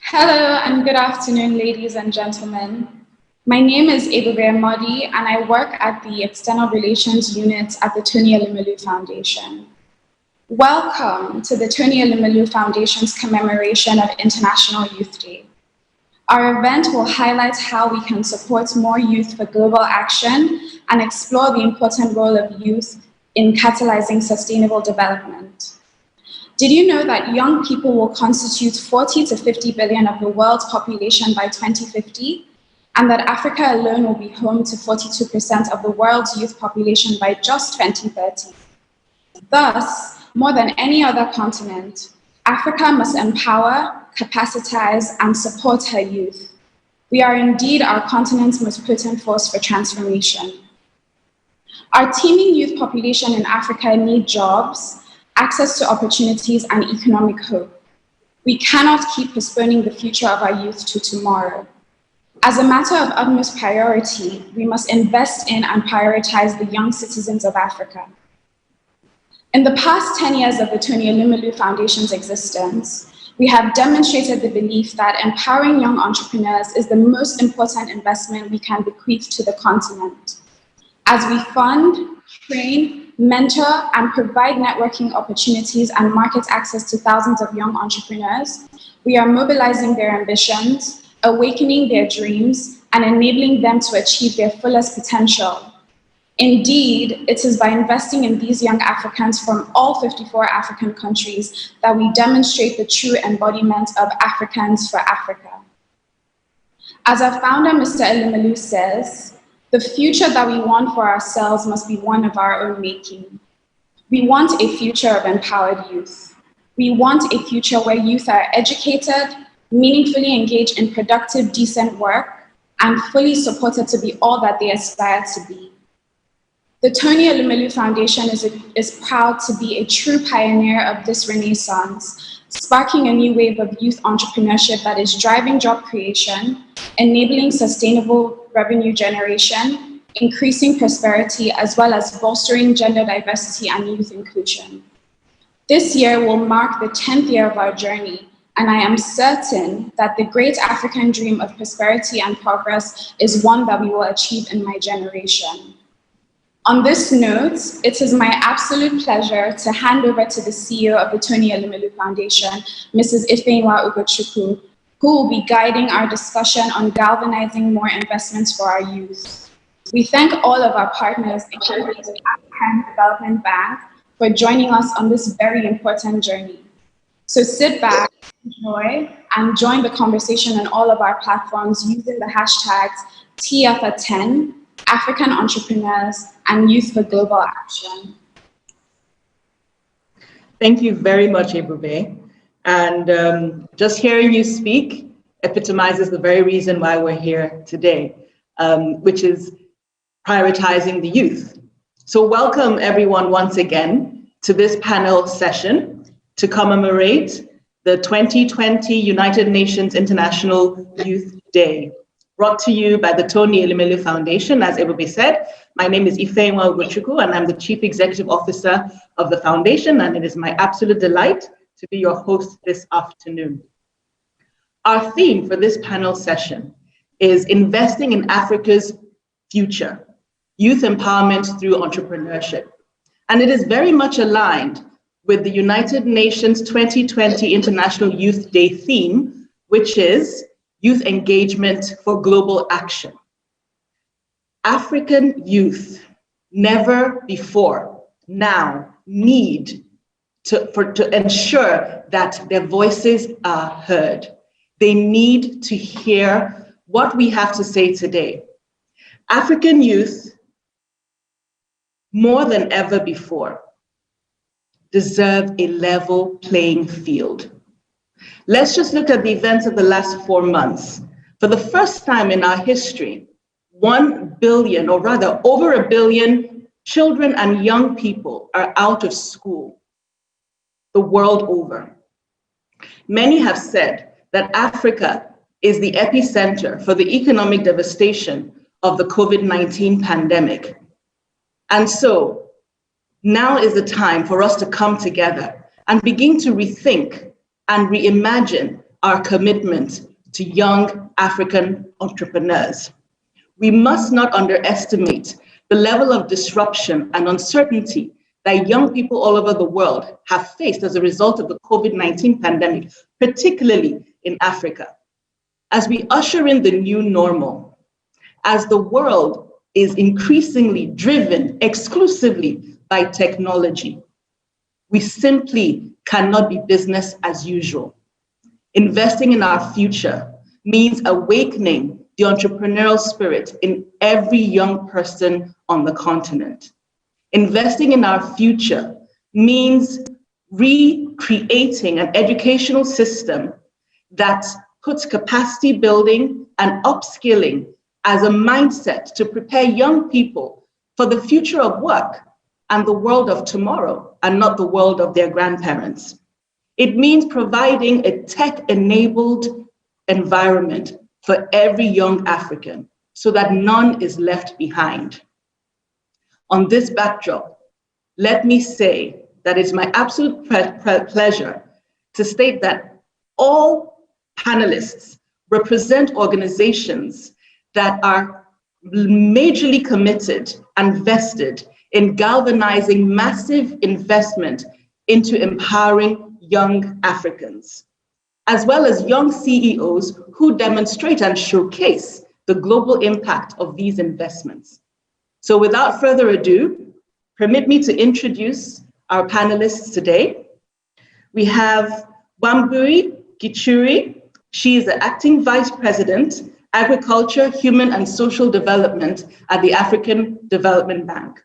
Hello and good afternoon, ladies and gentlemen. My name is Ebube Modi, and I work at the External Relations Unit at the Tony Elumelu Foundation. Welcome to the Tony Elumelu Foundation's commemoration of International Youth Day. Our event will highlight how we can support more youth for global action and explore the important role of youth in catalyzing sustainable development. Did you know that young people will constitute 40 to 50 billion of the world's population by 2050, and that Africa alone will be home to 42% of the world's youth population by just 2030? Thus, more than any other continent, Africa must empower, capacitize, and support her youth. We are indeed our continent's most potent force for transformation. Our teeming youth population in Africa need jobs, access to opportunities, and economic hope. We cannot keep postponing the future of our youth to tomorrow. As a matter of utmost priority, we must invest in and prioritize the young citizens of Africa. In the past 10 years of the Tony Elumelu Foundation's existence, we have demonstrated the belief that empowering young entrepreneurs is the most important investment we can bequeath to the continent. As we fund, train, mentor, and provide networking opportunities and market access to thousands of young entrepreneurs, we are mobilizing their ambitions, awakening their dreams, and enabling them to achieve their fullest potential. Indeed, it is by investing in these young Africans from all 54 African countries that we demonstrate the true embodiment of Africans for Africa. As our founder, Mr. Elumelu, says, the future that we want for ourselves must be one of our own making. We want a future of empowered youth. We want a future where youth are educated, meaningfully engaged in productive, decent work, and fully supported to be all that they aspire to be. The Tony Elumelu Foundation is proud to be a true pioneer of this renaissance, sparking a new wave of youth entrepreneurship that is driving job creation, enabling sustainable revenue generation, increasing prosperity, as well as bolstering gender diversity and youth inclusion. This year will mark the 10th year of our journey, and I am certain that the great African dream of prosperity and progress is one that we will achieve in my generation. On this note, it is my absolute pleasure to hand over to the CEO of the Tony Elumelu Foundation, Mrs. Ifeanyiwa Ugochukwu, who will be guiding our discussion on galvanizing more investments for our youth. We thank all of our partners, including the African Development Bank, for joining us on this very important journey. So sit back, enjoy, and join the conversation on all of our platforms using the hashtags TEF10, African Entrepreneurs, and Youth for Global Action. Thank you very much, Ebube. And just hearing you speak epitomizes the very reason why we're here today, which is prioritizing the youth. So welcome everyone once again to this panel session to commemorate the 2020 United Nations International Youth Day, brought to you by the Tony Elumelu Foundation. As Ebube said, my name is Ifeanyiwa Ugochukwu, and I'm the Chief Executive Officer of the Foundation, and it is my absolute delight to be your host this afternoon. Our theme for this panel session is investing in Africa's future, youth empowerment through entrepreneurship. And it is very much aligned with the United Nations 2020 International Youth Day theme, which is youth engagement for global action. African youth never before now need to ensure that their voices are heard. They need to hear what we have to say today. African youth, more than ever before, deserve a level playing field. Let's just look at the events of the last 4 months. For the first time in our history, 1 billion, or rather over 1 billion children and young people are out of school the world over. Many have said that Africa is the epicenter for the economic devastation of the COVID-19 pandemic. And so now is the time for us to come together and begin to rethink and reimagine our commitment to young African entrepreneurs. We must not underestimate the level of disruption and uncertainty that young people all over the world have faced as a result of the COVID-19 pandemic, particularly in Africa. As we usher in the new normal, as the world is increasingly driven exclusively by technology, we simply cannot be business as usual. Investing in our future means awakening the entrepreneurial spirit in every young person on the continent. Investing in our future means recreating an educational system that puts capacity building and upskilling as a mindset to prepare young people for the future of work and the world of tomorrow, and not the world of their grandparents. It means providing a tech-enabled environment for every young African so that none is left behind. On this backdrop, let me say that it's my absolute pleasure to state that all panelists represent organizations that are majorly committed and vested in galvanizing massive investment into empowering young Africans, as well as young CEOs who demonstrate and showcase the global impact of these investments. So without further ado, permit me to introduce our panelists today. We have Wambui Gichuri. She is the Acting Vice President, Agriculture, Human and Social Development at the African Development Bank.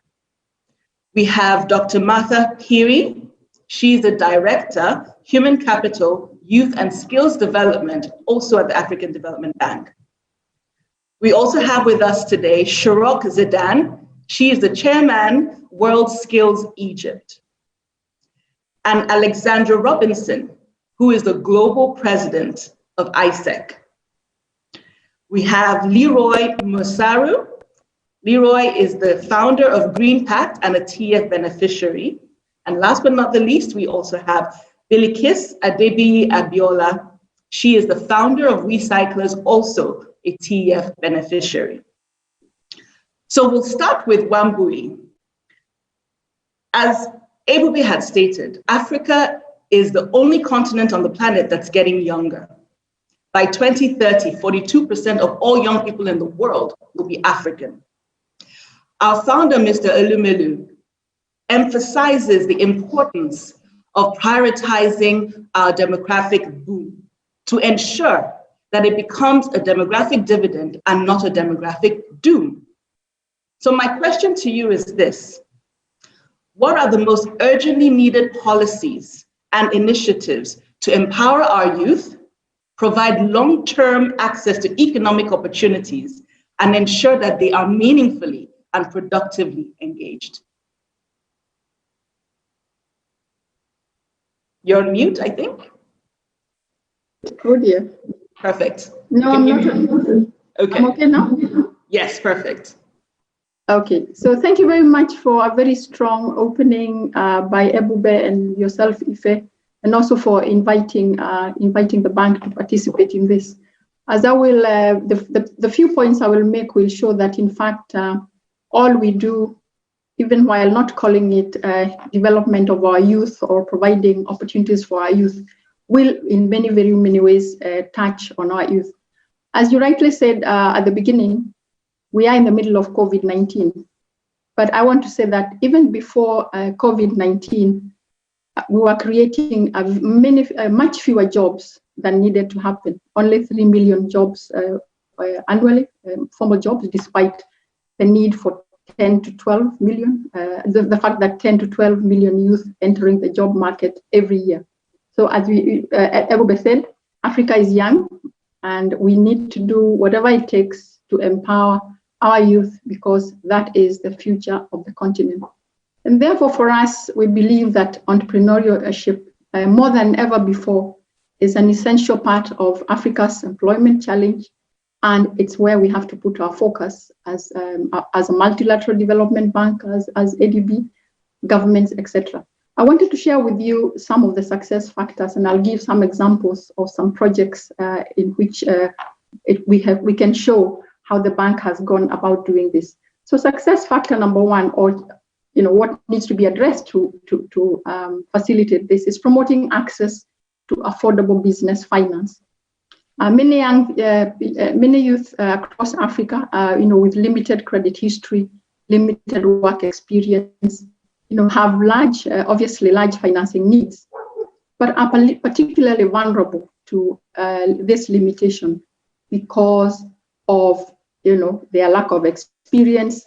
We have Dr. Martha Piri. She's the Director, Human Capital, Youth and Skills Development, also at the African Development Bank. We also have with us today Shirok Zidane. She is the Chairman, World Skills Egypt. And Alexandra Robinson, who is the Global President of ISEC. We have Leroy Musaru. Leroy is the founder of Green Pact and a TEF beneficiary. And last but not the least, we also have Bilikis Adebiyi Abiola. She is the founder of Recyclers, also a TEF beneficiary. So we'll start with Wambui. As Ebube had stated, Africa is the only continent on the planet that's getting younger. By 2030, 42% of all young people in the world will be African. Our founder, Mr. Elumelu, emphasizes the importance of prioritizing our demographic boom to ensure that it becomes a demographic dividend and not a demographic doom. So my question to you is this: what are the most urgently needed policies and initiatives to empower our youth, provide long-term access to economic opportunities, and ensure that they are meaningfully and productively engaged? You're on mute, I think. Oh dear. Perfect. No, I'm not. Okay. I'm okay now? Yes, perfect. Okay, so thank you very much for a very strong opening by Ebube and yourself, Ife, and also for inviting the bank to participate in this. As I will, the few points I will make will show that in fact, all we do, even while not calling it development of our youth or providing opportunities for our youth, will in many, very many ways touch on our youth. As you rightly said at the beginning, we are in the middle of COVID-19. But I want to say that even before COVID-19, we were creating much fewer jobs than needed to happen. Only 3 million jobs annually, formal jobs, despite the need for 10 to 12 million, the fact that 10 to 12 million youth entering the job market every year. So as Ebube said, Africa is young, and we need to do whatever it takes to empower our youth, because that is the future of the continent. And therefore, for us, we believe that entrepreneurship, more than ever before, is an essential part of Africa's employment challenge, and it's where we have to put our focus as a multilateral development bank, as ADB, governments, etc. I wanted to share with you some of the success factors, and I'll give some examples of some projects in which we can show how the bank has gone about doing this. So success factor number one, or what needs to be addressed to facilitate this, is promoting access to affordable business finance. Many youth across Africa, with limited credit history, limited work experience, have obviously large financing needs, but are particularly vulnerable to this limitation because of their lack of experience,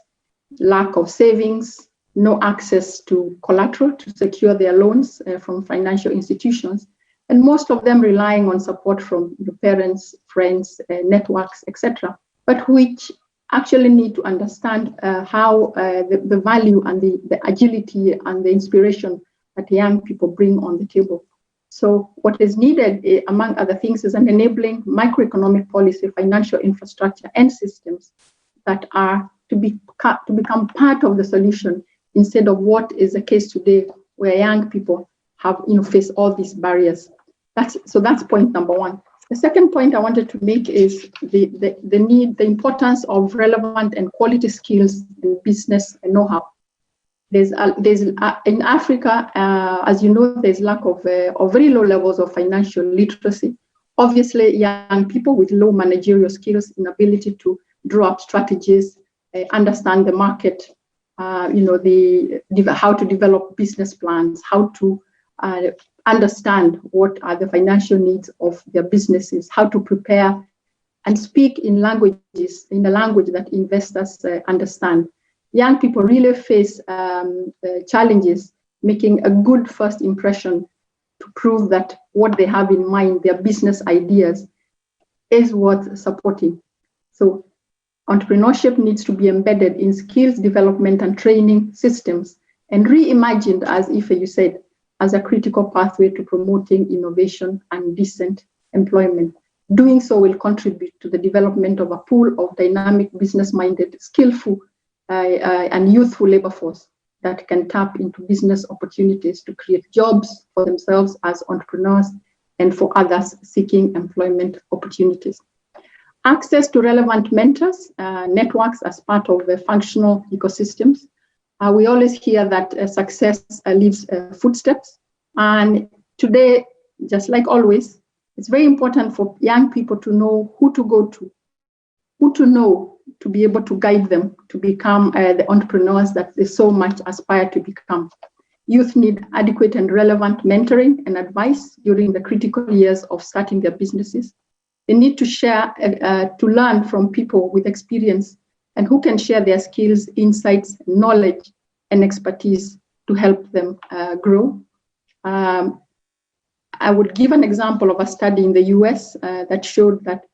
lack of savings, no access to collateral to secure their loans from financial institutions, and most of them relying on support from the parents, friends, networks, etc., but which actually need to understand how the value and the agility and the inspiration that young people bring on the table. So what is needed, among other things, is an enabling microeconomic policy, financial infrastructure, and systems that are to become part of the solution, instead of what is the case today, where young people have face all these barriers. That's point number one. The second point I wanted to make is the importance of relevant and quality skills in business and know-how. There's in Africa, as you know, there's lack of very low levels of financial literacy. Obviously, young people with low managerial skills, inability to draw up strategies, understand the market, how to develop business plans, how to understand what are the financial needs of their businesses, how to prepare and speak in a language that investors understand. Young people really face challenges making a good first impression to prove that what they have in mind, their business ideas, is worth supporting. So entrepreneurship needs to be embedded in skills development and training systems and reimagined, as Ife, you said, as a critical pathway to promoting innovation and decent employment. Doing so will contribute to the development of a pool of dynamic, business-minded, skillful, and youthful labor force that can tap into business opportunities to create jobs for themselves as entrepreneurs and for others seeking employment opportunities. Access to relevant mentors, networks as part of the functional ecosystems. We always hear that success leaves footsteps. And today, just like always, it's very important for young people to know who to go to, who to know to be able to guide them to become the entrepreneurs that they so much aspire to become. Youth need adequate and relevant mentoring and advice during the critical years of starting their businesses. They need to share, to learn from people with experience and who can share their skills, insights, knowledge, and expertise to help them grow. I would give an example of a study in the US that showed that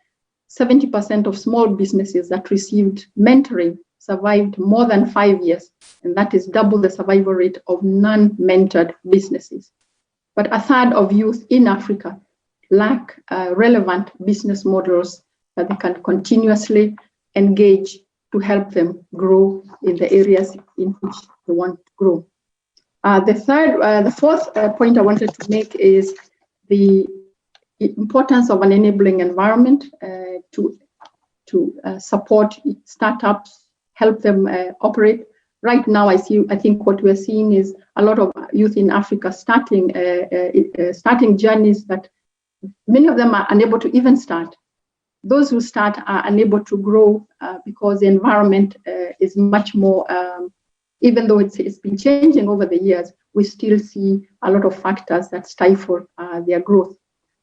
70% of small businesses that received mentoring survived more than 5 years, and that is double the survival rate of non-mentored businesses. But a third of youth in Africa lack relevant business models that they can continuously engage to help them grow in the areas in which they want to grow. The fourth point I wanted to make is the importance of an enabling environment to support startups, help them operate. Right now, I think what we're seeing is a lot of youth in Africa starting journeys that many of them are unable to even start. Those who start are unable to grow because the environment is much more, even though it's been changing over the years, we still see a lot of factors that stifle their growth.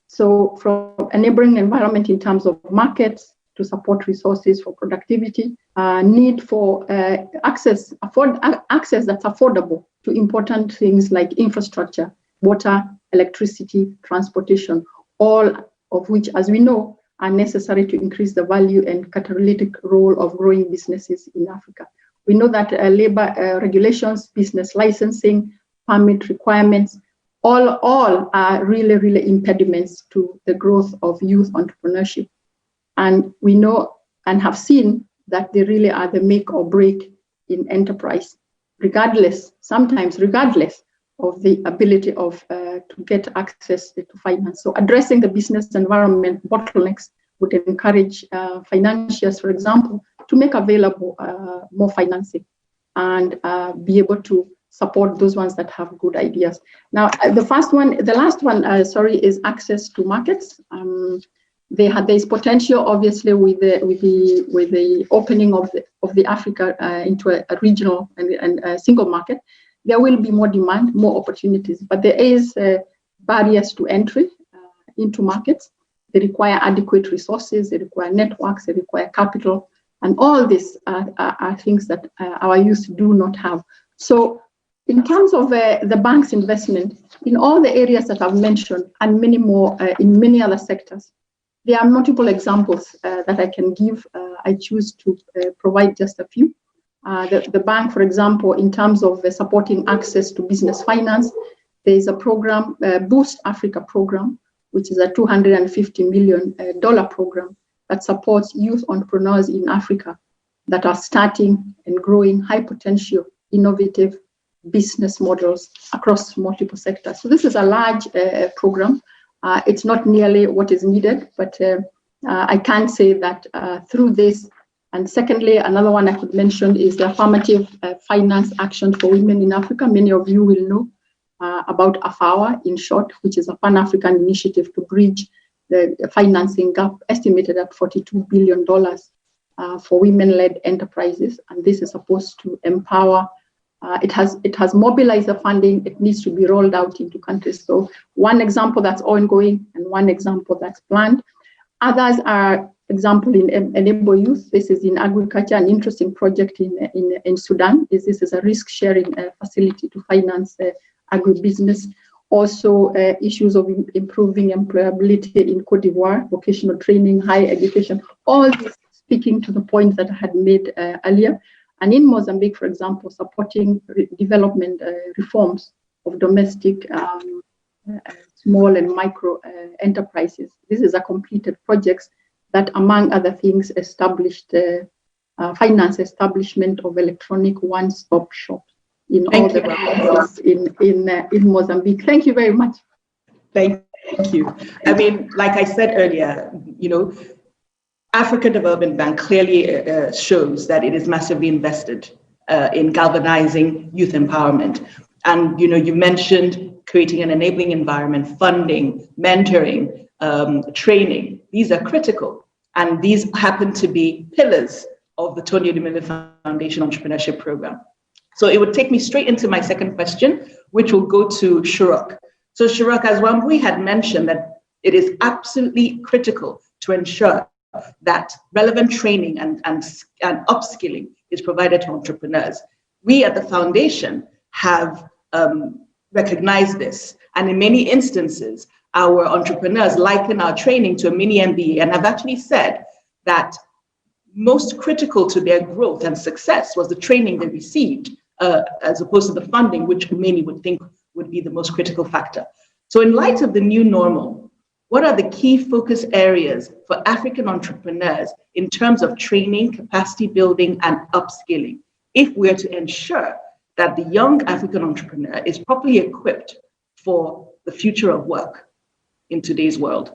So from enabling environment in terms of markets to support resources for productivity, need for access that's affordable to important things like infrastructure, water, electricity, transportation, all of which, as we know, are necessary to increase the value and catalytic role of growing businesses in Africa. We know that labor regulations, business licensing, permit requirements, all are really impediments to the growth of youth entrepreneurship. And we know and have seen that they really are the make or break in enterprise, sometimes regardless the ability of to get access to finance. So addressing the business environment bottlenecks would encourage financiers, for example, to make available more financing and be able to support those ones that have good ideas. Now, the last one, is access to markets. There is potential, obviously, with the opening of the Africa into a regional and a single market. There will be more demand, more opportunities, but there is barriers to entry into markets. They require adequate resources, they require networks, they require capital, and all these are things that our youth do not have. So in terms of the bank's investment, in all the areas that I've mentioned, and many more in many other sectors, there are multiple examples that I can give. I choose to provide just a few. The bank, for example, in terms of supporting access to business finance, there is a program, Boost Africa program, which is a $250 million program that supports youth entrepreneurs in Africa that are starting and growing high potential, innovative business models across multiple sectors. So this is a large program. It's not nearly what is needed, but I can say that through this, and secondly, another one I could mention is the Affirmative Finance Action for Women in Africa. Many of you will know about AFAWA in short, which is a Pan-African initiative to bridge the financing gap estimated at $42 billion for women-led enterprises. And this is supposed to empower. It has mobilized the funding. It needs to be rolled out into countries. So one example that's ongoing and one example that's planned. Others are example in Enable Youth. This is in agriculture, an interesting project in Sudan. This is a risk-sharing facility to finance agribusiness. Also, issues of improving employability in Cote d'Ivoire, vocational training, higher education, all this speaking to the point that I had made earlier. And in Mozambique, for example, supporting development reforms of domestic small and micro enterprises. This is a completed project that, among other things, established finance establishment of electronic one-stop shop in all the provinces in Mozambique. Thank you very much. Thank you. I mean, like I said earlier, African Development Bank clearly shows that it is massively invested in galvanizing youth empowerment. And you mentioned creating an enabling environment, funding, mentoring, training. These are critical. And these happen to be pillars of the Tony Elumelu Foundation Entrepreneurship Program. So it would take me straight into my second question, which will go to Shuruk. So Shuruk, as Wambui had mentioned, that it is absolutely critical to ensure that relevant training and upskilling is provided to entrepreneurs. We at the foundation have recognized this. And in many instances, our entrepreneurs liken our training to a mini MBA and have actually said that most critical to their growth and success was the training they received, as opposed to the funding, which many would think would be the most critical factor. So in light of the new normal, what are the key focus areas for African entrepreneurs in terms of training, capacity building, and upskilling, if we're to ensure that the young African entrepreneur is properly equipped for the future of work in today's world?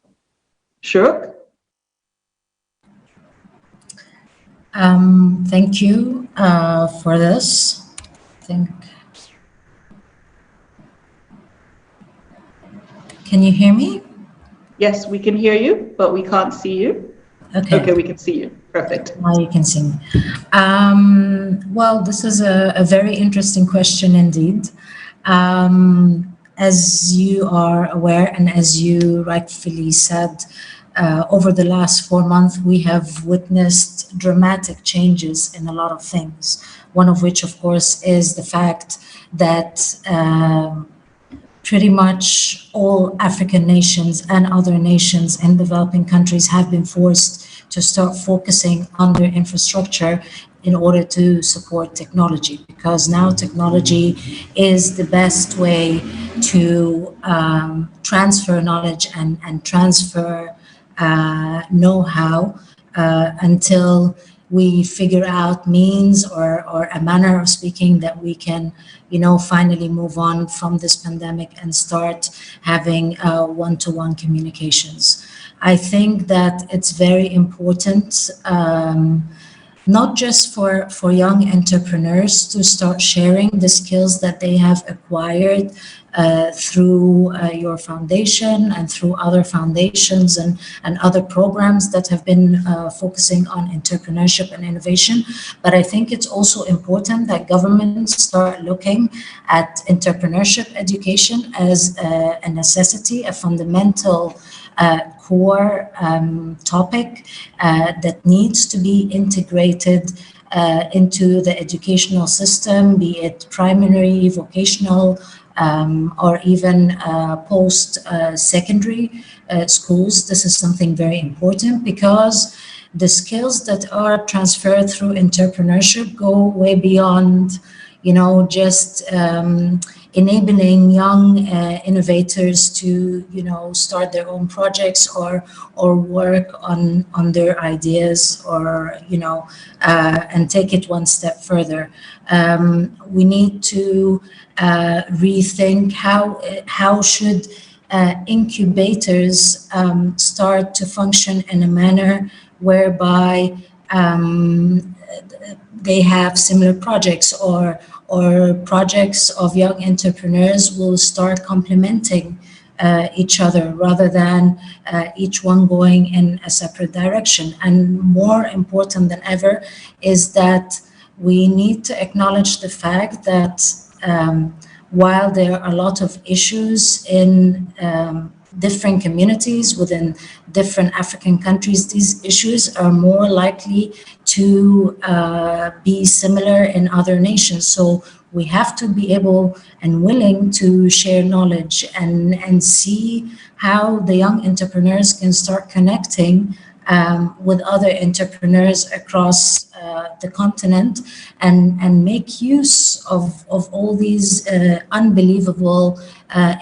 Shuruk? Thank you for this. Can you hear me? Yes, we can hear you, but we can't see you. Okay, we can see you. Perfect. Now you can see me. Well, this is a very interesting question indeed. As you are aware, and as you rightfully said, over the last 4 months, we have witnessed dramatic changes in a lot of things. One of which, of course, is the fact that pretty much all African nations and other nations in developing countries have been forced to start focusing on their infrastructure in order to support technology, because now technology is the best way to transfer knowledge and transfer know-how until we figure out means or a manner of speaking that we can, finally move on from this pandemic and start having one-to-one communications. I think that it's very important, not just for young entrepreneurs to start sharing the skills that they have acquired through your foundation and through other foundations and other programs that have been focusing on entrepreneurship and innovation. But I think it's also important that governments start looking at entrepreneurship education as a necessity, a fundamental core topic that needs to be integrated into the educational system, be it primary, vocational, or even post-secondary schools. This is something very important because the skills that are transferred through entrepreneurship go way beyond, just enabling young innovators to, start their own projects or work on their ideas or, and take it one step further. We need to rethink how should incubators start to function in a manner whereby they have similar projects or projects of young entrepreneurs will start complementing each other rather than each one going in a separate direction. And more important than ever is that we need to acknowledge the fact that while there are a lot of issues in different communities within different African countries, these issues are more likely to be similar in other nations. So we have to be able and willing to share knowledge and see how the young entrepreneurs can start connecting with other entrepreneurs across the continent and make use of all these unbelievable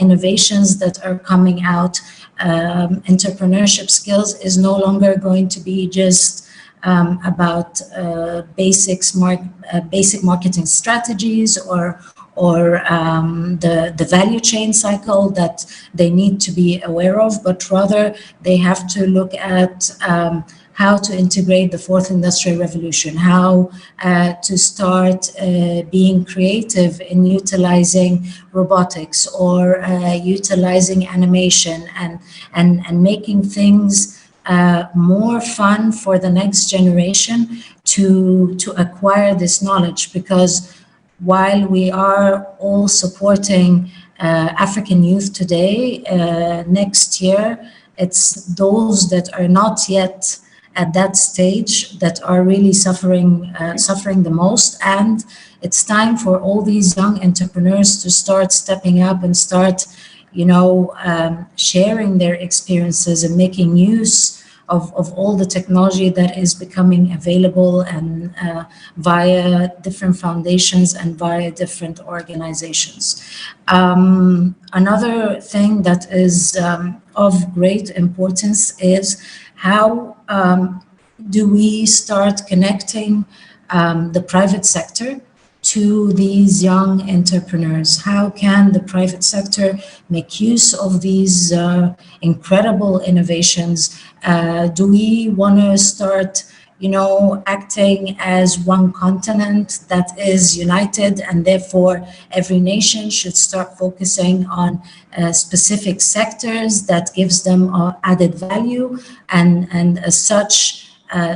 innovations that are coming out. Entrepreneurship skills is no longer going to be just about basic marketing strategies or the value chain cycle that they need to be aware of, but rather they have to look at how to integrate the fourth industrial revolution, how to start being creative in utilizing robotics or utilizing animation and making things more fun for the next generation to acquire this knowledge. Because while we are all supporting African youth today, next year, it's those that are not yet at that stage that are really suffering the most. And it's time for all these young entrepreneurs to start stepping up and start, sharing their experiences and making use of all the technology that is becoming available and via different foundations and via different organizations. Another thing that is of great importance is how do we start connecting the private sector to these young entrepreneurs? How can the private sector make use of these incredible innovations? Do we want to start, acting as one continent that is united, and therefore every nation should start focusing on specific sectors that gives them added value, and as such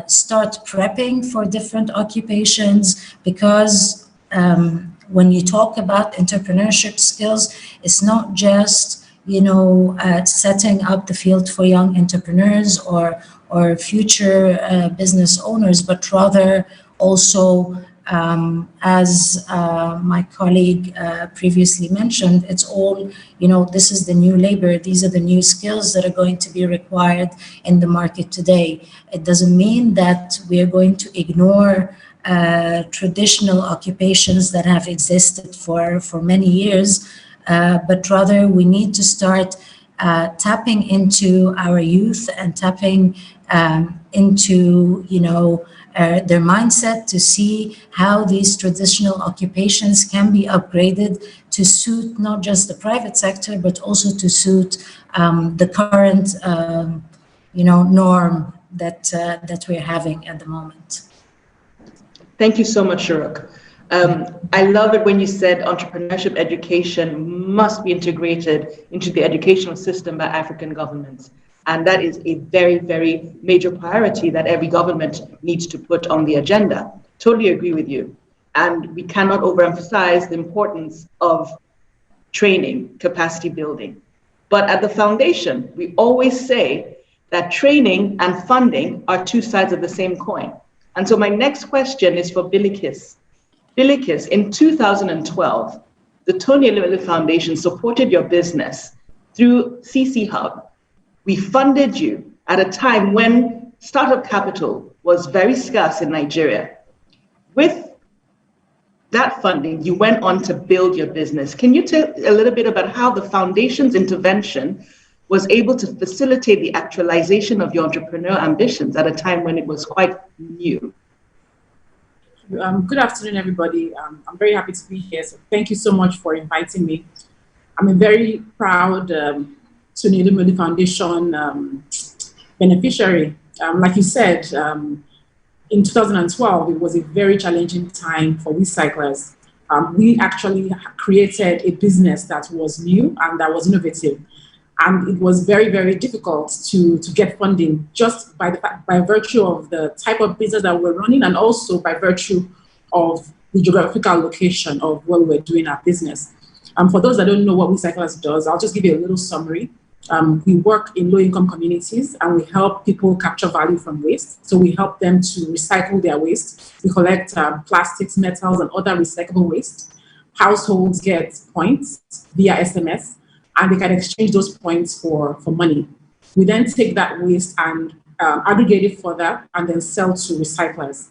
start prepping for different occupations? Because when you talk about entrepreneurship skills, it's not just setting up the field for young entrepreneurs or future business owners, but rather also, as my colleague previously mentioned, it's all, this is the new labor. These are the new skills that are going to be required in the market today. It doesn't mean that we are going to ignore traditional occupations that have existed for many years, but rather we need to start tapping into our youth and tapping into, their mindset to see how these traditional occupations can be upgraded to suit not just the private sector, but also to suit the current, norm that we're having at the moment. Thank you so much, Shuruk. I love it when you said entrepreneurship education must be integrated into the educational system by African governments. And that is a very, very major priority that every government needs to put on the agenda. Totally agree with you. And we cannot overemphasize the importance of training, capacity building. But at the foundation, we always say that training and funding are two sides of the same coin. And so my next question is for Bilikis. Bilikis, in 2012, the Tony Elumelu Foundation supported your business through CC Hub. We funded you at a time when startup capital was very scarce in Nigeria. With that funding, you went on to build your business. Can you tell a little bit about how the foundation's intervention was able to facilitate the actualization of your entrepreneurial ambitions at a time when it was quite new? Good afternoon, everybody. I'm very happy to be here. So thank you so much for inviting me. I'm a very proud Tony Elumelu Foundation beneficiary. Like you said, in 2012, it was a very challenging time for recyclers. We actually created a business that was new and that was innovative. And it was very, very difficult to get funding just by virtue of the type of business that we're running and also by virtue of the geographical location of where we're doing our business. For those that don't know what Recyclers does, I'll just give you a little summary. We work in low-income communities and we help people capture value from waste. So we help them to recycle their waste. We collect plastics, metals, and other recyclable waste. Households get points via SMS, and they can exchange those points for money. We then take that waste and aggregate it further and then sell to recyclers.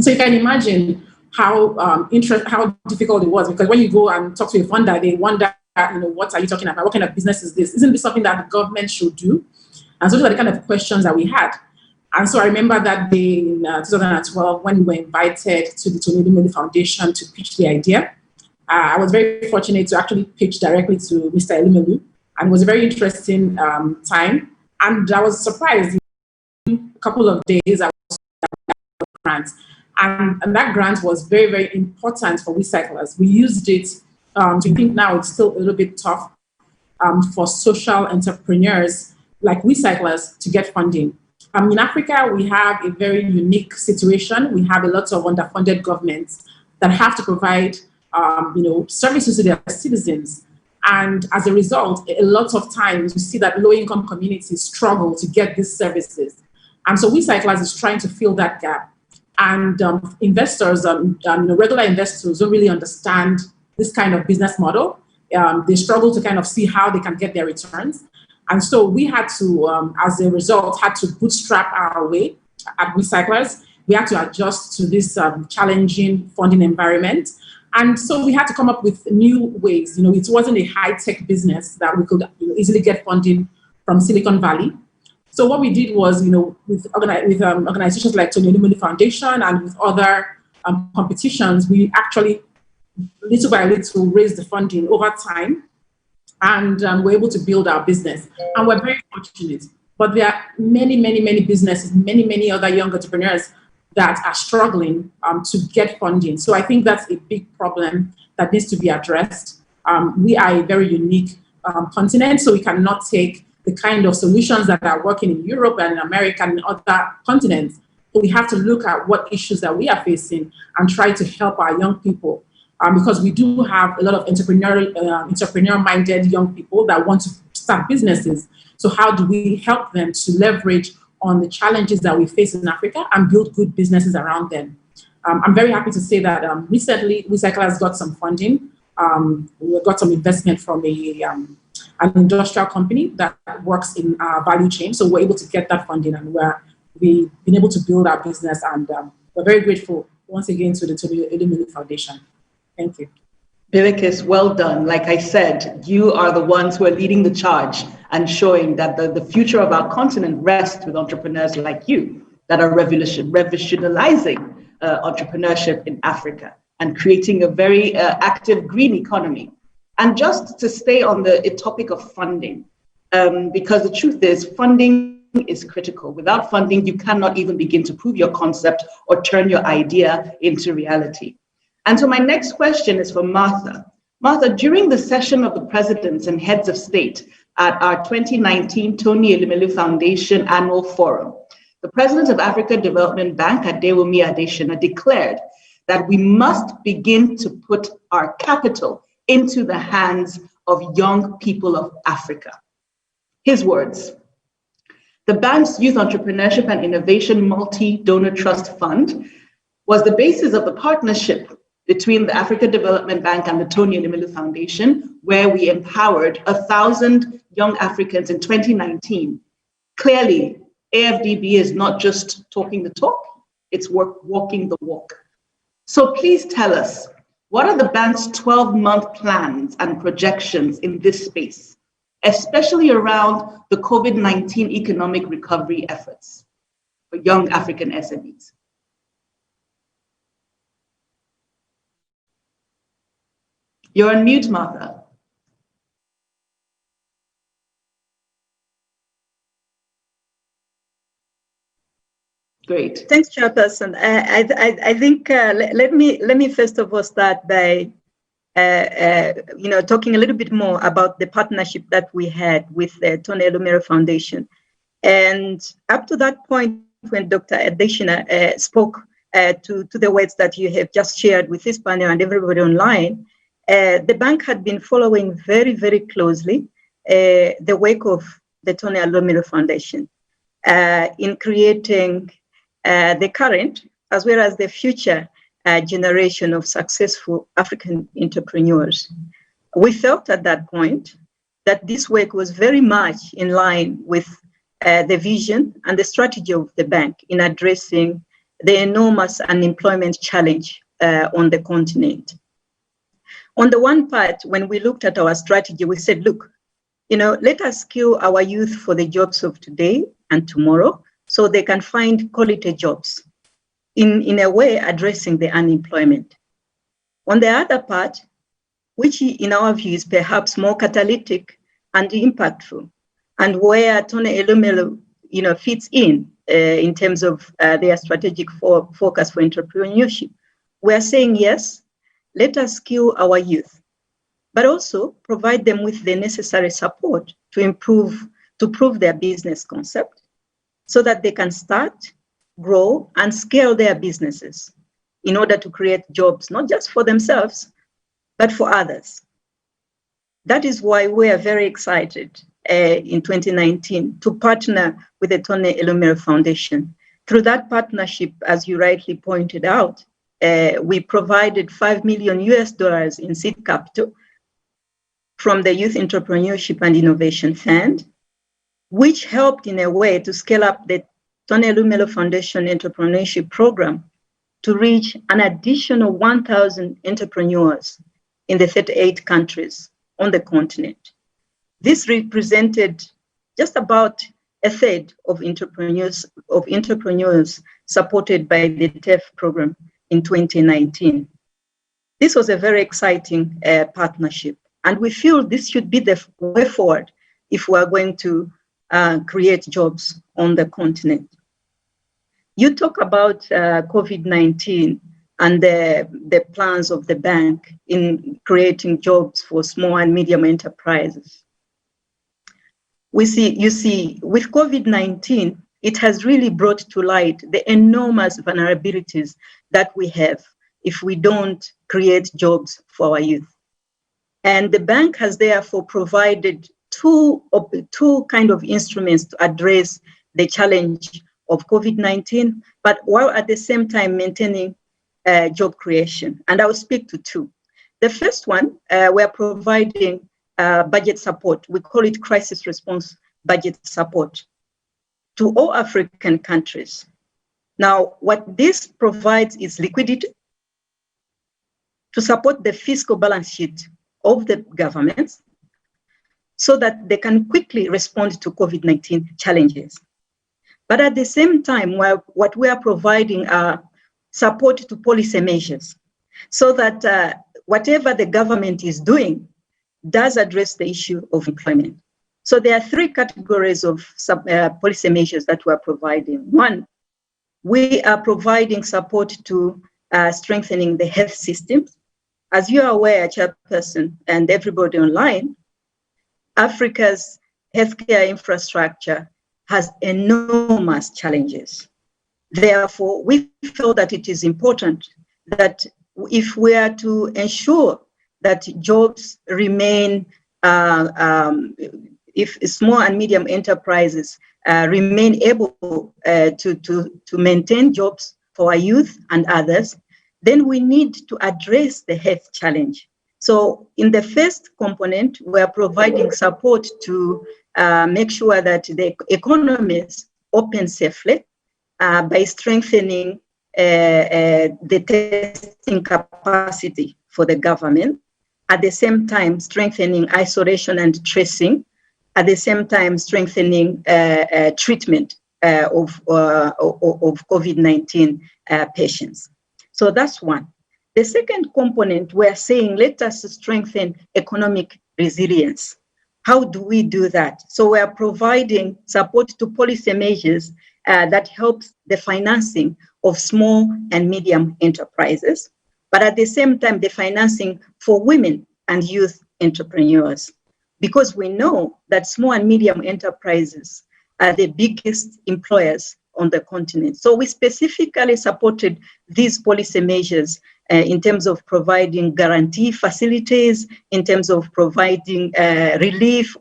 So you can imagine how difficult it was, because when you go and talk to a funder, they wonder, what are you talking about? What kind of business is this? Isn't this something that the government should do? And so those are the kind of questions that we had. And so I remember that day in 2012 when we were invited to the Tony Elumelu Foundation to pitch the idea. I was very fortunate to actually pitch directly to Mr. Elumelu, and it was a very interesting time. And I was surprised. In a couple of days, I was a grant, and that grant was very, very important for recyclers. We used it. I think now it's still a little bit tough for social entrepreneurs like recyclers to get funding. In Africa, we have a very unique situation. We have a lot of underfunded governments that have to provide services to their citizens. And as a result, a lot of times we see that low-income communities struggle to get these services. And so Recyclers is trying to fill that gap. And investors, regular investors don't really understand this kind of business model. They struggle to kind of see how they can get their returns. And so we had to, as a result, had to bootstrap our way at Recyclers. We had to adjust to this challenging funding environment. And so we had to come up with new ways. It wasn't a high-tech business that we could easily get funding from Silicon Valley. So what we did was, with organizations like Tony Elumelu Foundation and with other competitions, we actually, little by little, raised the funding over time, and we're able to build our business. And we're very fortunate. But there are many, many, many businesses, many, many other young entrepreneurs that are struggling to get funding. So I think that's a big problem that needs to be addressed. We are a very unique continent, so we cannot take the kind of solutions that are working in Europe and in America and other continents. So we have to look at what issues that we are facing and try to help our young people. Because we do have a lot of entrepreneur-minded young people that want to start businesses. So how do we help them to leverage on the challenges that we face in Africa and build good businesses around them? I'm very happy to say that recently Recyclers got some funding. We got some investment from an industrial company that works in our value chain. So we're able to get that funding, and we've been able to build our business, and we're very grateful once again to the Tony Elumelu Foundation. Thank you. Bilikis, well done. Like I said, you are the ones who are leading the charge and showing that the future of our continent rests with entrepreneurs like you that are revolutionizing entrepreneurship in Africa and creating a very active green economy. And just to stay on the topic of funding, because the truth is funding is critical. Without funding, you cannot even begin to prove your concept or turn your idea into reality. And so my next question is for Martha. Martha, during the session of the presidents and heads of state at our 2019 Tony Elumelu Foundation Annual Forum, the president of Africa Development Bank, Adewumi Adesina, declared that we must begin to put our capital into the hands of young people of Africa. His words: the bank's Youth Entrepreneurship and Innovation Multi-Donor Trust Fund was the basis of the partnership between the Africa Development Bank and the Tony Elumelu Foundation, where we empowered 1,000 young Africans in 2019. Clearly, AFDB is not just talking the talk, it's walking the walk. So please tell us, what are the bank's 12-month plans and projections in this space, especially around the COVID-19 economic recovery efforts for young African SMEs? You're on mute, Martha. Great. Thanks, Chairperson. I think let me first of all start by talking a little bit more about the partnership that we had with the Tony Elumelu Foundation. And up to that point, when Dr. Adesina spoke to the words that you have just shared with this panel and everybody online, the bank had been following very, very closely the work of the Tony Elumelu Foundation in creating the current as well as the future generation of successful African entrepreneurs. We felt at that point that this work was very much in line with the vision and the strategy of the bank in addressing the enormous unemployment challenge on the continent. On the one part, when we looked at our strategy, we said, look, let us skill our youth for the jobs of today and tomorrow, so they can find quality jobs, in a way addressing the unemployment. On the other part, which in our view is perhaps more catalytic and impactful, and where Tony Elumelu fits in terms of their strategic focus for entrepreneurship, we're saying, yes, let us skill our youth, but also provide them with the necessary support to prove their business concept, so that they can start, grow, and scale their businesses in order to create jobs, not just for themselves, but for others. That is why we are very excited in 2019 to partner with the Tony Elumelu Foundation. Through that partnership, as you rightly pointed out, we provided $5 million in seed capital from the Youth Entrepreneurship and Innovation Fund, which helped in a way to scale up the Tony Elumelu Foundation Entrepreneurship Program to reach an additional 1,000 entrepreneurs in the 38 countries on the continent. This represented just about a third of entrepreneurs supported by the TEF program in 2019. This was a very exciting partnership, and we feel this should be the way forward if we are going to create jobs on the continent. You talk about COVID-19 and the plans of the bank in creating jobs for small and medium enterprises. You see, with COVID-19, it has really brought to light the enormous vulnerabilities that we have if we don't create jobs for our youth. And the bank has therefore provided two kind of instruments to address the challenge of COVID-19, but while at the same time maintaining job creation. And I will speak to two. The first one, we're providing budget support. We call it crisis response budget support to all African countries. Now, what this provides is liquidity to support the fiscal balance sheet of the governments, so that they can quickly respond to COVID-19 challenges. But at the same time, what we are providing are support to policy measures, so that whatever the government is doing does address the issue of employment. So there are three categories of policy measures that we are providing. One, we are providing support to strengthening the health systems. As you are aware, Chairperson, and everybody online, Africa's healthcare infrastructure has enormous challenges. Therefore, we feel that it is important that if we are to ensure that jobs remain, if small and medium enterprises remain able to maintain jobs for our youth and others, then we need to address the health challenge. So in the first component, we're providing support to make sure that the economies open safely by strengthening the testing capacity for the government, at the same time strengthening isolation and tracing, at the same time strengthening treatment of COVID-19 patients. So that's one. The second component, we're saying, let us strengthen economic resilience. How do we do that? So we're providing support to policy measures that helps the financing of small and medium enterprises, but at the same time, the financing for women and youth entrepreneurs. Because we know that small and medium enterprises are the biggest employers on the continent. So we specifically supported these policy measures in terms of providing guarantee facilities, in terms of providing relief,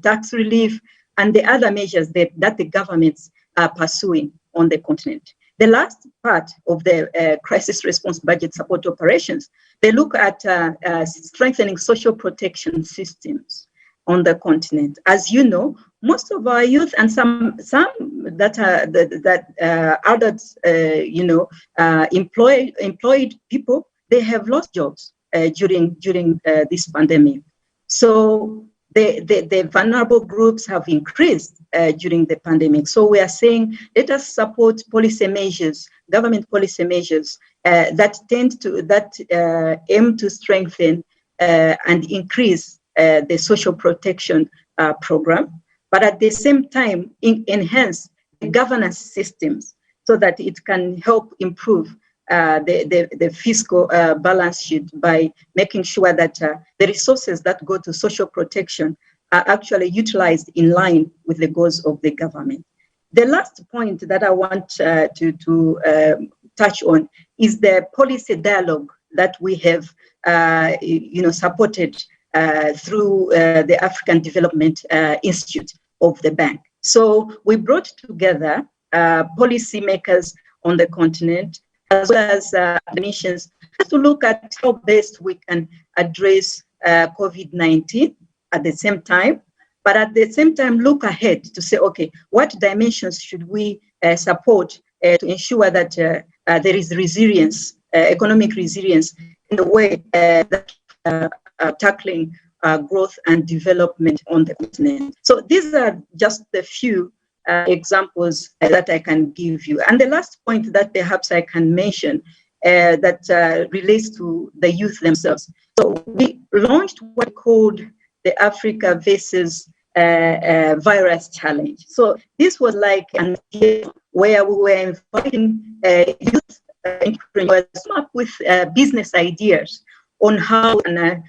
tax relief, and the other measures that the governments are pursuing on the continent. The last part of the crisis response budget support operations, they look at strengthening social protection systems on the continent. As you know, most of our youth and some that are adults, employed people, they have lost jobs during this pandemic. So the vulnerable groups have increased during the pandemic. So we are saying, let us support policy measures, government policy measures that aim to strengthen and increase the social protection program, but at the same time enhance the governance systems so that it can help improve the fiscal balance sheet by making sure that the resources that go to social protection are actually utilized in line with the goals of the government. The last point that I want to touch on is the policy dialogue that we have supported through the African Development Institute of the bank. So we brought together policymakers on the continent as well as nations to look at how best we can address COVID-19 at the same time, but at the same time look ahead to say, okay, what dimensions should we support to ensure that there is resilience, economic resilience in the way that tackling growth and development on the continent. So these are just a few examples that I can give you. And the last point that perhaps I can mention that relates to the youth themselves. So we launched what we called the Africa versus Virus Challenge. So this was like an idea where we were inviting youth entrepreneurs to come up with business ideas on how and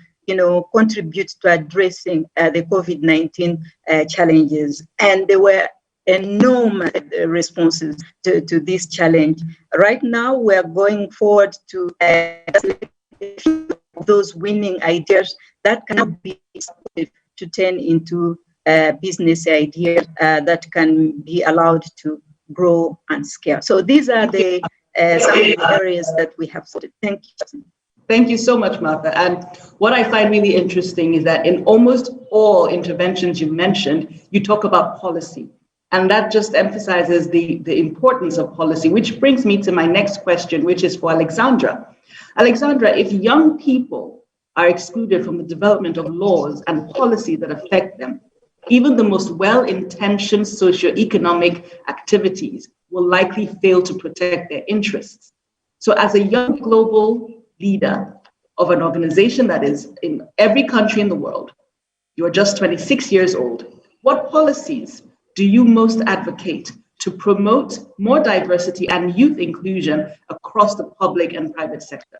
contribute to addressing the COVID-19 challenges. And there were enormous responses to this challenge. Right now, we're going forward to those winning ideas that cannot be to turn into business ideas that can be allowed to grow and scale. So these are the some of the areas that we have sorted. Thank you. Thank you so much, Martha. And what I find really interesting is that in almost all interventions you mentioned, you talk about policy. And that just emphasizes the importance of policy, which brings me to my next question, which is for Alexandra. Alexandra, if young people are excluded from the development of laws and policy that affect them, even the most well-intentioned socioeconomic activities will likely fail to protect their interests. So as a young global leader of an organization that is in every country in the world, you are just 26 years old, what policies do you most advocate to promote more diversity and youth inclusion across the public and private sector?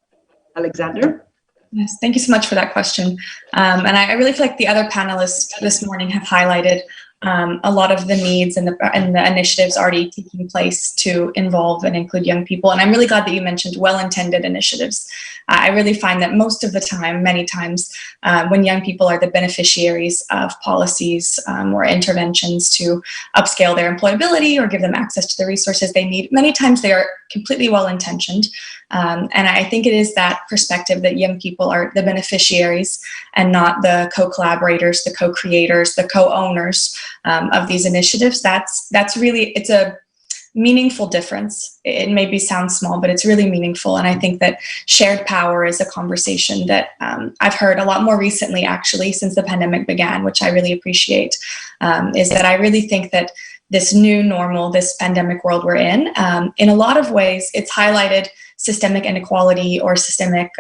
Alexander? Yes, thank you so much for that question. And I really feel like the other panelists this morning have highlighted a lot of the needs and the initiatives already taking place to involve and include young people. And I'm really glad that you mentioned well-intended initiatives. I really find that most of the time, many times, when young people are the beneficiaries of policies or interventions to upscale their employability or give them access to the resources they need, many times they are completely well-intentioned. And I think it is that perspective that young people are the beneficiaries and not the co-collaborators, the co-creators, the co-owners of these initiatives. That's really, it's a meaningful difference. It maybe sounds small, but it's really meaningful. And I think that shared power is a conversation that I've heard a lot more recently, actually, since the pandemic began, which I really appreciate, is that I really think that this new normal, this pandemic world we're in a lot of ways, it's highlighted systemic inequality or systemic,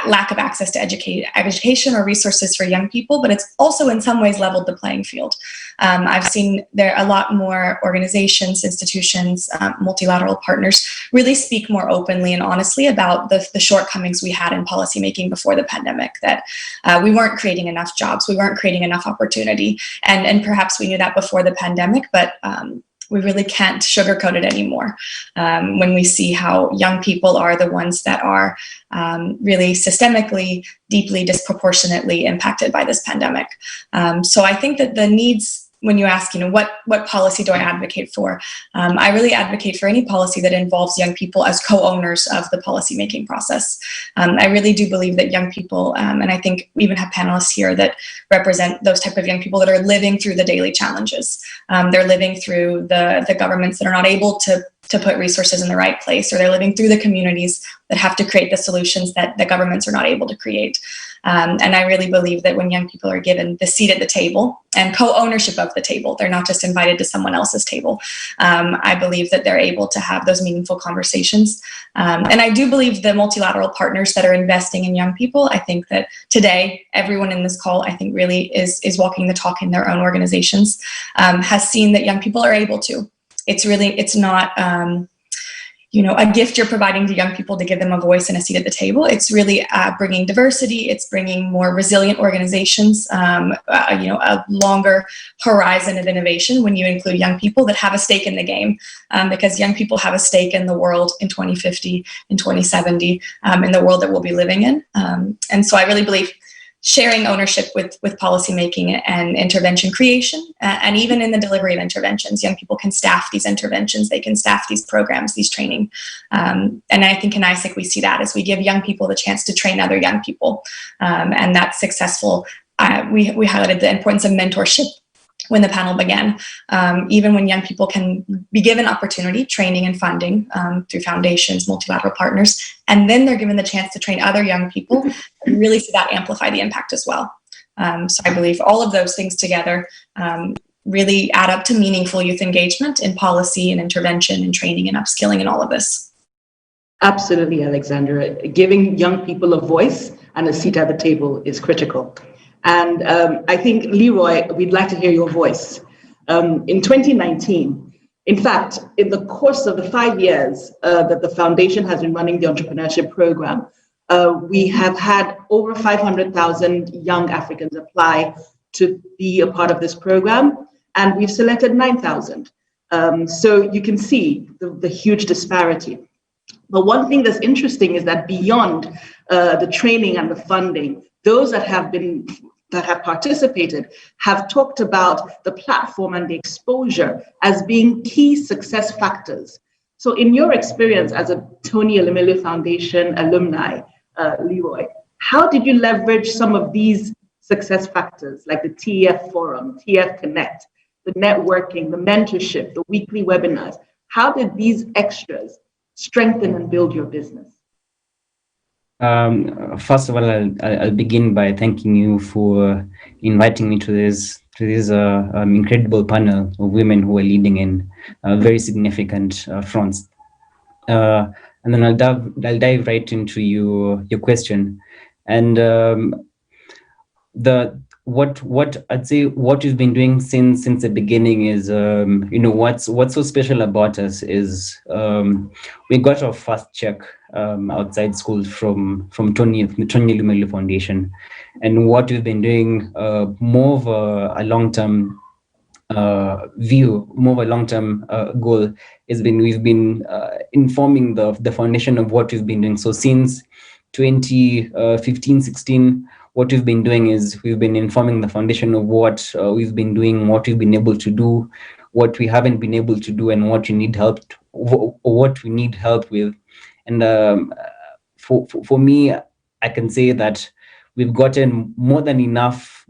lack of access to education or resources for young people, but it's also in some ways leveled the playing field. I've seen there a lot more organizations, institutions, multilateral partners really speak more openly and honestly about the shortcomings we had in policymaking before the pandemic, that we weren't creating enough jobs, we weren't creating enough opportunity, and perhaps we knew that before the pandemic, but we really can't sugarcoat it anymore when we see how young people are the ones that are really systemically, deeply, disproportionately impacted by this pandemic. So I think that the needs, when you ask, what policy do I advocate for? I really advocate for any policy that involves young people as co-owners of the policymaking process. I really do believe that young people, and I think we even have panelists here that represent those type of young people that are living through the daily challenges. They're living through the governments that are not able to put resources in the right place, or they're living through the communities that have to create the solutions that the governments are not able to create. And I really believe that when young people are given the seat at the table and co-ownership of the table, they're not just invited to someone else's table. I believe that they're able to have those meaningful conversations. And I do believe the multilateral partners that are investing in young people, I think that today, everyone in this call, I think really is walking the talk in their own organizations, has seen that young people are able to. It's not, a gift you're providing to young people to give them a voice and a seat at the table. It's really bringing diversity. It's bringing more resilient organizations, a longer horizon of innovation when you include young people that have a stake in the game, because young people have a stake in the world in 2050, in 2070, in the world that we'll be living in. And so I really believe sharing ownership with policymaking and intervention creation, and even in the delivery of interventions, young people can staff these interventions, they can staff these programs, these training. And I think in ISIC we see that as we give young people the chance to train other young people, and that's successful. We highlighted the importance of mentorship when the panel began. Even when young people can be given opportunity, training and funding through foundations, multilateral partners, and then they're given the chance to train other young people, and really see that amplify the impact as well. So I believe all of those things together really add up to meaningful youth engagement in policy and intervention and training and upskilling and all of this. Absolutely, Alexandra. Giving young people a voice and a seat at the table is critical. And I think, Leroy, we'd like to hear your voice. In 2019, in fact, in the course of the 5 years that the foundation has been running the entrepreneurship program, we have had over 500,000 young Africans apply to be a part of this program, and we've selected 9,000. So you can see the huge disparity. But one thing that's interesting is that beyond the training and the funding, those that have participated have talked about the platform and the exposure as being key success factors. So in your experience as a Tony Elumelu Foundation alumni, Leroy, how did you leverage some of these success factors like the TEF Forum, TEF Connect, the networking, the mentorship, the weekly webinars? How did these extras strengthen and build your business? First of all, I'll begin by thanking you for inviting me to this incredible panel of women who are leading in very significant fronts. And then I'll dive right into your question, and what I'd say what we've been doing since the beginning is what's so special about us is we got our first check outside school from Tony Lumelu Foundation, and what we've been doing more of a long-term view, more of a long-term goal we've been informing the foundation of what we've been doing. So since 2015-16, what we've been doing is we've been informing the foundation of what we've been doing, what we've been able to do, what we haven't been able to do, and what we need help with. And for me, I can say that we've gotten more than enough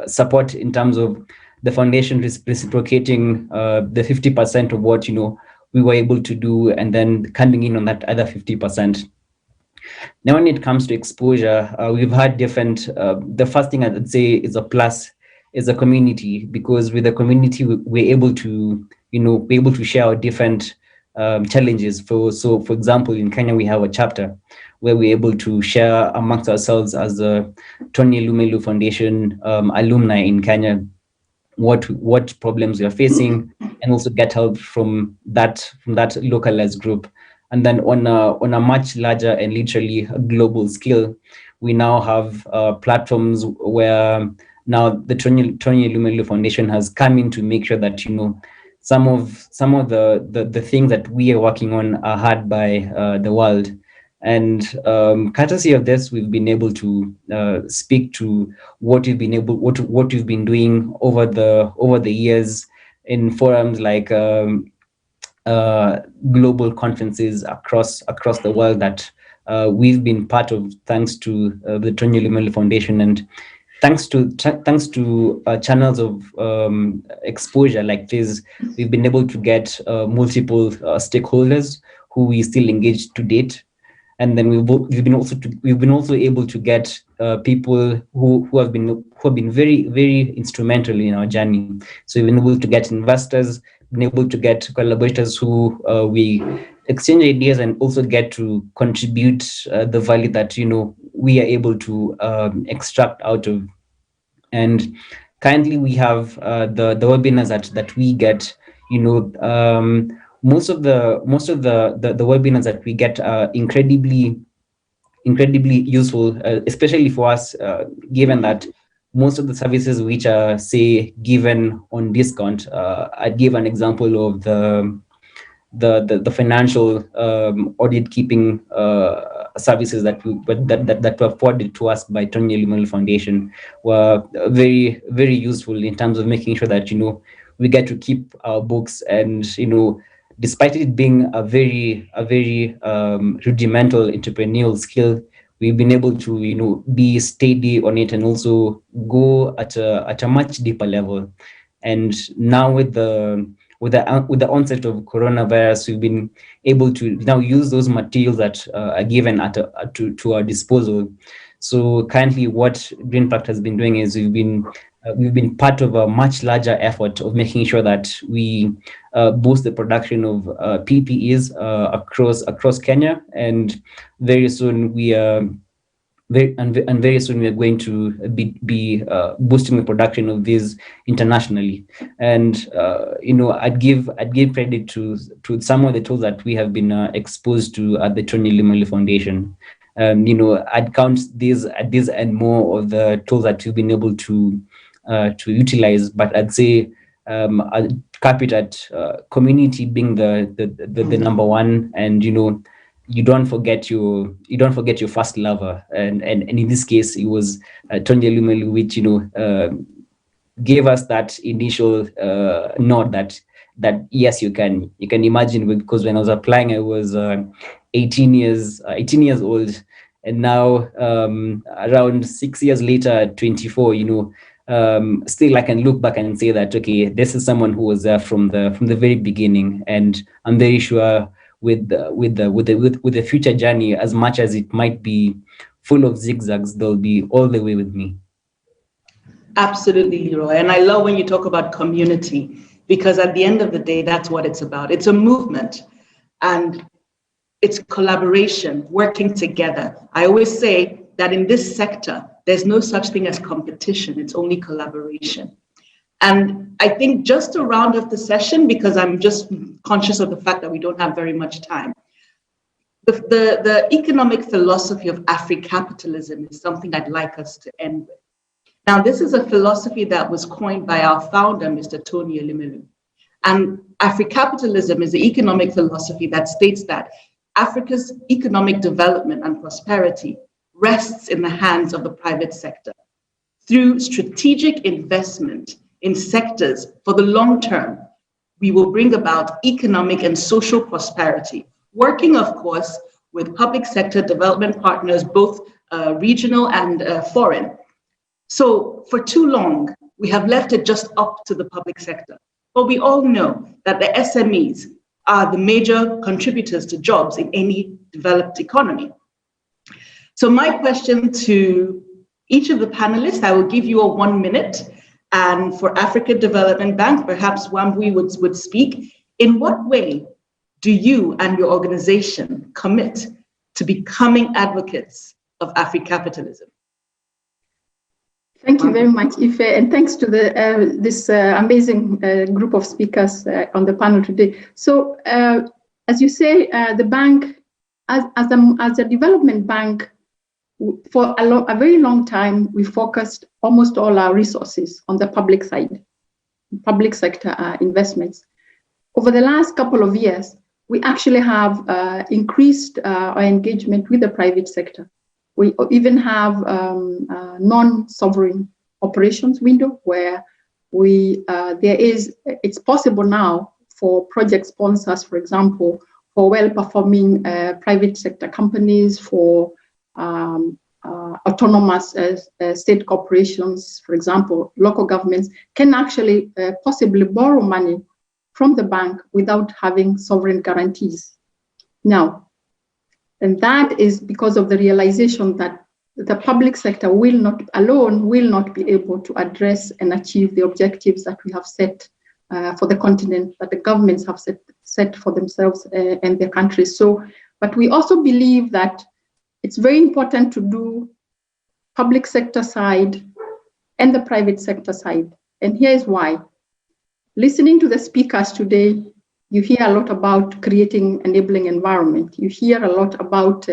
support in terms of the foundation reciprocating the 50% of what we were able to do, and then coming in on that other 50%. Now, when it comes to exposure, we've had different. The first thing I'd say is a plus is a community, because with the community we're able to share our different challenges. For example, in Kenya we have a chapter where we're able to share amongst ourselves as a Tony Lumelu Foundation alumni in Kenya what problems we are facing, and also get help from that localized group. And then on a much larger and literally global scale, we now have platforms where now the Tony Lumelu Foundation has come in to make sure that some of the things that we are working on are heard by the world. And courtesy of this, we've been able to speak to what we've been doing over the years in forums like global conferences across the world that we've been part of, thanks to the Tony Lumelu Foundation, and thanks to channels of exposure like this, we've been able to get multiple stakeholders who we still engage to date. And then we've been also able to get people who have been very, very instrumental in our journey. So we've been able to get investors, been able to get collaborators who we exchange ideas and also get to contribute the value that we are able to extract out of. And currently we have the webinars that we get. Most of the webinars that we get are incredibly useful, especially for us, given that most of the services which are, say, given on discount. I'd give an example of the financial audit keeping services that were afforded to us by Tony Lumelu Foundation were very, very useful in terms of making sure that we get to keep our books, and despite it being a very rudimental entrepreneurial skill, we've been able to be steady on it and also go at a much deeper level. And now with the onset of coronavirus, we've been able to now use those materials that are given to our disposal. So currently, what Greenpact has been doing is we've been part of a much larger effort of making sure that we boost the production of PPEs across Kenya, and very soon we are very soon we are going to be boosting the production of these internationally. And I'd give credit to some of the tools that we have been exposed to at the Tony Lumelu Foundation. I'd count these and more of the tools that we've been able to utilize, but I'd say I'd cap it at community being the number one, and you don't forget your first lover, and in this case it was Tony Lumelu, which gave us that initial nod that yes, you can imagine, because when I was applying I was 18 years old, and now around 6 years later, 24, still I can look back and say that, okay, this is someone who was there from the very beginning, and I'm very sure with the future journey. As much as it might be full of zigzags, they'll be all the way with me. Absolutely, Leroy. And I love when you talk about community, because at the end of the day, that's what it's about. It's a movement and it's collaboration, working together. I always say that in this sector, there's no such thing as competition. It's only collaboration. And I think just to round off the session, because I'm just conscious of the fact that we don't have very much time, the economic philosophy of Afrocapitalism is something I'd like us to end with. Now, this is a philosophy that was coined by our founder, Mr. Tony Elumelu. And Afrocapitalism is the economic philosophy that states that Africa's economic development and prosperity rests in the hands of the private sector. Through strategic investment in sectors for the long term, we will bring about economic and social prosperity, working, of course, with public sector development partners, both regional and foreign. So for too long, we have left it just up to the public sector. But we all know that the SMEs are the major contributors to jobs in any developed economy. So my question to each of the panelists, I will give you a 1 minute. And for Africa Development Bank, perhaps Wambui would speak. In what way do you and your organization commit to becoming advocates of Afrocapitalism? Thank you very much, Ife, and thanks to this amazing group of speakers on the panel today. So, as you say, the bank, as a development bank, for a very long time, we focused almost all our resources on the public side, public sector investments. Over the last couple of years, we actually have increased our engagement with the private sector. We even have a non-sovereign operations window where it's possible now for project sponsors, for example, for well-performing private sector companies, for autonomous state corporations, for example, local governments can actually possibly borrow money from the bank without having sovereign guarantees. Now, and that is because of the realization that the public sector will not be able to address and achieve the objectives that we have set for the continent, that the governments have set for themselves and their countries. So, but we also believe that it's very important to do public sector side and the private sector side. And here's why. Listening to the speakers today, you hear a lot about creating enabling environment. You hear a lot about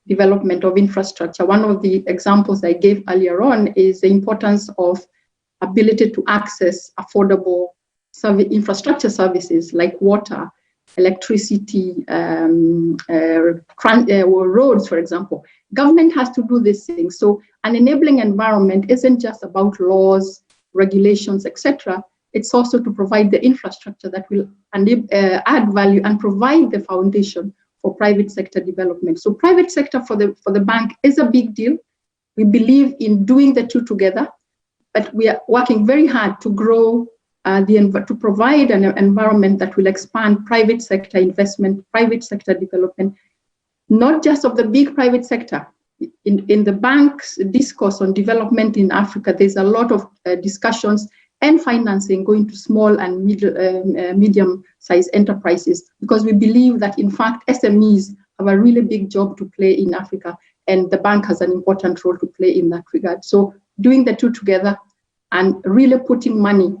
development of infrastructure. One of the examples I gave earlier on is the importance of ability to access affordable infrastructure services like water, electricity, roads, for example. Government has to do these things. So an enabling environment isn't just about laws, regulations, etc. It's also to provide the infrastructure that will add value and provide the foundation for private sector development. So private sector for the bank is a big deal. We believe in doing the two together, but we are working very hard to grow, to provide an environment that will expand private sector investment, private sector development, not just of the big private sector. In the bank's discourse on development in Africa, there's a lot of discussions and financing going to small and medium-sized enterprises, because we believe that, in fact, SMEs have a really big job to play in Africa, and the bank has an important role to play in that regard. So doing the two together and really putting money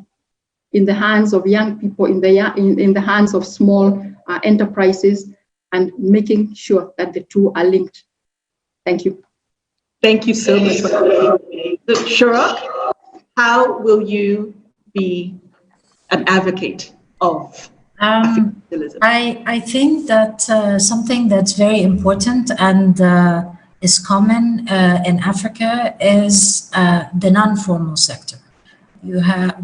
in the hands of young people, in the hands of small enterprises, and making sure that the two are linked. Thank you. Thank you so much. Shurok, how will you be an advocate of Afrocapitalism? I think that something that's very important and is common in Africa is the non-formal sector.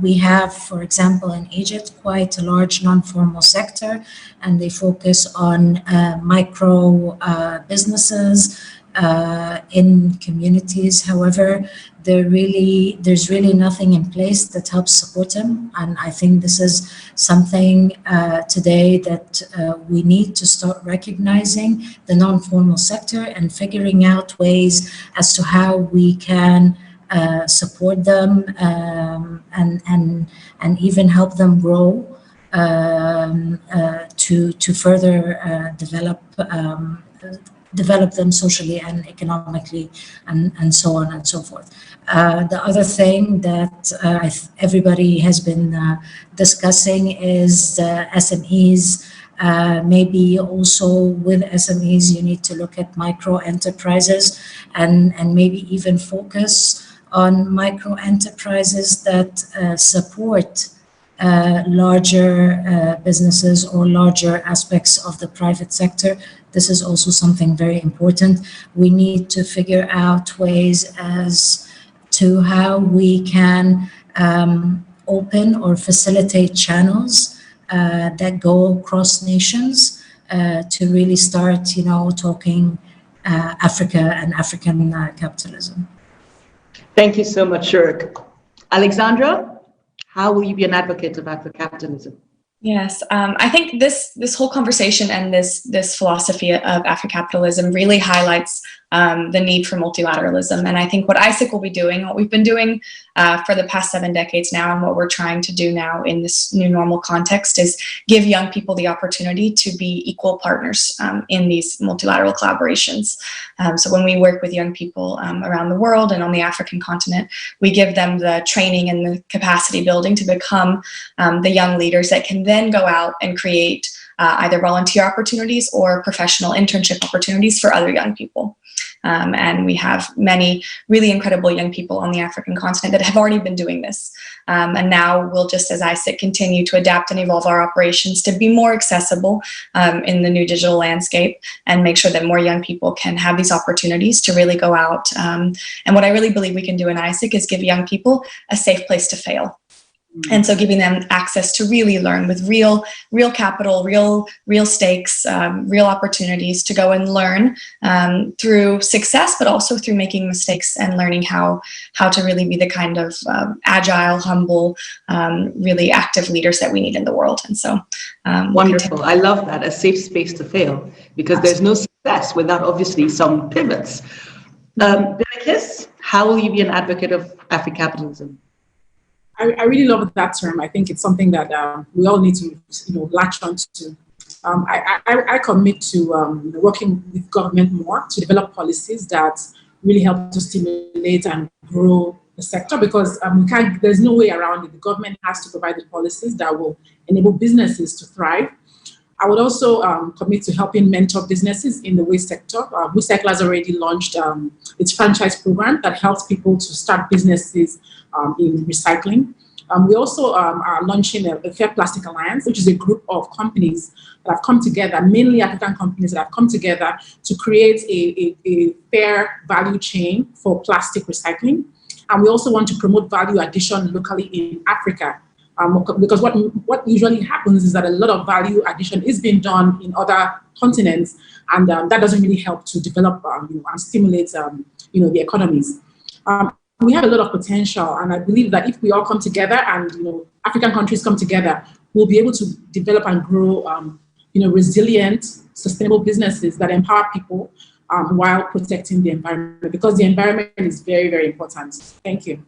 We have, for example, in Egypt, quite a large non-formal sector, and they focus on micro businesses, in communities. However, there's really nothing in place that helps support them. And I think this is something today that we need to start recognizing the non-formal sector and figuring out ways as to how we can support them and even help them grow to further develop them socially and economically and so on and so forth. The other thing that everybody has been discussing is SMEs. Maybe also with SMEs, you need to look at micro enterprises and maybe even focus on micro enterprises that support larger businesses or larger aspects of the private sector. This is also something very important. We need to figure out ways as to how we can open or facilitate channels that go across nations to really start, talking Africa and African capitalism. Thank you so much, Shurk. Alexandra, how will you be an advocate of Afrocapitalism? Yes, I think this whole conversation and this philosophy of Afrocapitalism really highlights the need for multilateralism. And I think what ISIC will be doing, what we've been doing for the past 7 decades now, and what we're trying to do now in this new normal context is give young people the opportunity to be equal partners in these multilateral collaborations. So when we work with young people around the world and on the African continent, we give them the training and the capacity building to become the young leaders that can then go out and create either volunteer opportunities or professional internship opportunities for other young people. And we have many really incredible young people on the African continent that have already been doing this. And now we'll just, as ISIC, continue to adapt and evolve our operations to be more accessible in the new digital landscape and make sure that more young people can have these opportunities to really go out. And what I really believe we can do in ISIC is give young people a safe place to fail. And so giving them access to really learn with real capital, real stakes, real opportunities to go and learn through success, but also through making mistakes and learning how to really be the kind of agile, humble, really active leaders that we need in the world. And so wonderful. I love that, a safe space to fail, because there's no success without obviously some pivots. Bilakis, how will you be an advocate of Afrocapitalism? I really love that term. I think it's something that we all need to, latch on to. I commit to working with government more to develop policies that really help to stimulate and grow the sector, because there's no way around it. The government has to provide the policies that will enable businesses to thrive. I would also commit to helping mentor businesses in the waste sector. Recycle has already launched its franchise program that helps people to start businesses in recycling. We also are launching a Fair Plastic Alliance, which is a group of companies that have come together, mainly African companies that have come together to create a fair value chain for plastic recycling. And we also want to promote value addition locally in Africa. Because what usually happens is that a lot of value addition is being done in other continents, and that doesn't really help to develop and stimulate the economies. We have a lot of potential, and I believe that if we all come together and African countries come together, we'll be able to develop and grow resilient, sustainable businesses that empower people while protecting the environment, because the environment is very, very important. Thank you.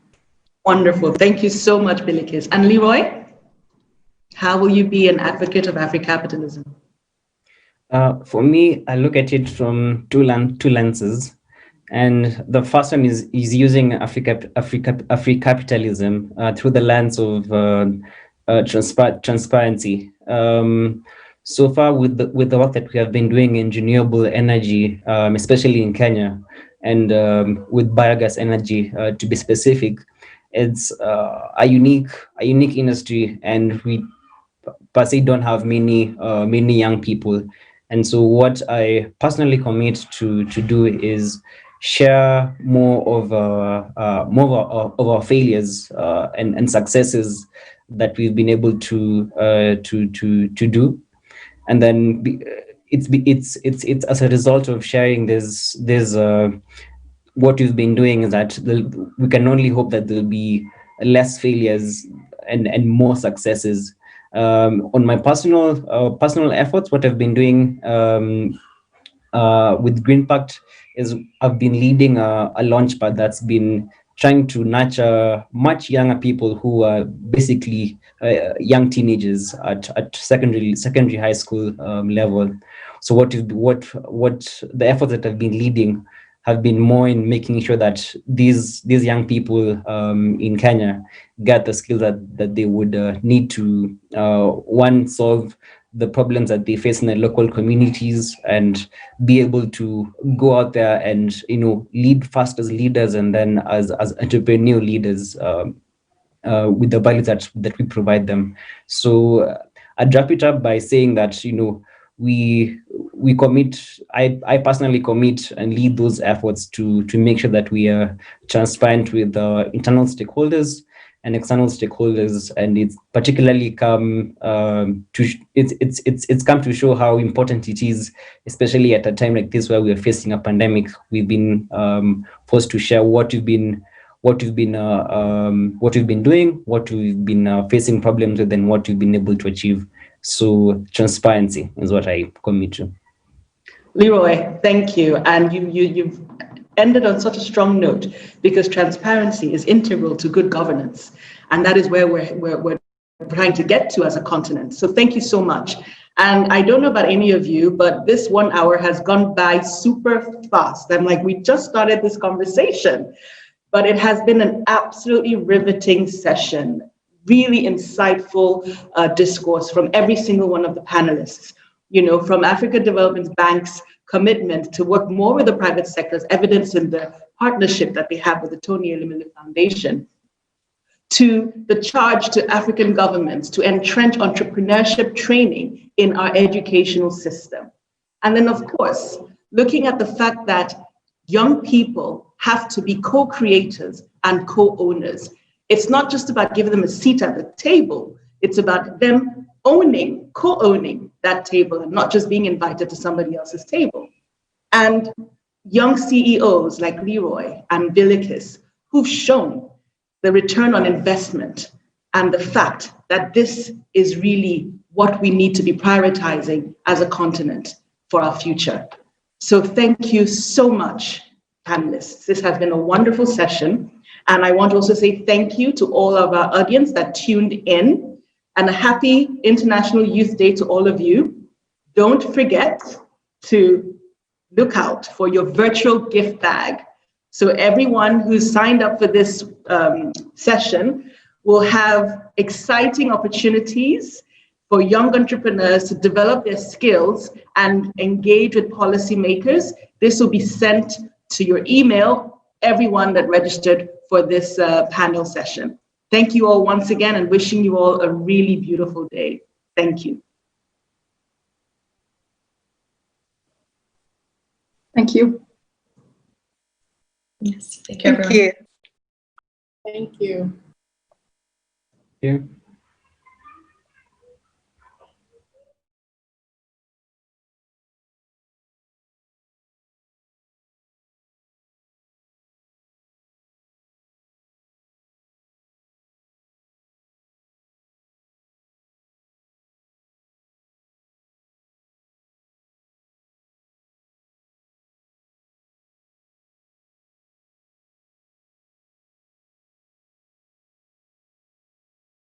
Wonderful. Thank you so much, Bilakis. And Leroy, how will you be an advocate of Afrocapitalism? For me, I look at it from two lenses. And the first one is using Afrocapitalism through the lens of transparency. So far, with the work that we have been doing in renewable energy, especially in Kenya, and with biogas energy, to be specific, it's a unique industry, and we per se don't have many young people. And so, what I personally commit to do is share more of our failures and successes that we've been able to do, and then it's as a result of sharing this what you've been doing, is that we can only hope that there'll be less failures and more successes. On my personal efforts, what I've been doing with Green Pact is I've been leading a launchpad that's been trying to nurture much younger people who are basically young teenagers at secondary high school level. So what the efforts that I've been leading have been more in making sure that these young people in Kenya get the skills that they would need to one, solve the problems that they face in their local communities, and be able to go out there and lead first as leaders, and then as entrepreneurial leaders with the values that we provide them. So I'd wrap it up by saying that we commit, I personally commit and lead those efforts to make sure that we are transparent with internal stakeholders and external stakeholders, and it's particularly come it's come to show how important it is, especially at a time like this where we are facing a pandemic. We've been forced to share what we've been doing, what we've been facing problems with, and what we've been able to achieve. So transparency is what I commit to. Leroy, thank you. And you've ended on such a strong note, because transparency is integral to good governance. And that is where we're trying to get to as a continent. So thank you so much. And I don't know about any of you, but this 1 hour has gone by super fast. I'm like, we just started this conversation, but it has been an absolutely riveting session, really insightful discourse from every single one of the panelists. From Africa Development Bank's commitment to work more with the private sector, as evidenced in the partnership that they have with the Tony Elumelu Foundation, to the charge to African governments to entrench entrepreneurship training in our educational system. And then, of course, looking at the fact that young people have to be co-creators and co-owners. It's not just about giving them a seat at the table, it's about them co-owning that table, and not just being invited to somebody else's table. And young CEOs like Leroy and Bilikis, who've shown the return on investment and the fact that this is really what we need to be prioritizing as a continent for our future. So thank you so much, panelists. This has been a wonderful session. And I want to also say thank you to all of our audience that tuned in, and a happy International Youth Day to all of you. Don't forget to look out for your virtual gift bag. So everyone who's signed up for this session will have exciting opportunities for young entrepreneurs to develop their skills and engage with policymakers. This will be sent to your email, everyone that registered for this panel session. Thank you all once again, and wishing you all a really beautiful day. Thank you. Thank you. Yes, thank you, everyone. Thank you. Thank you. Yeah.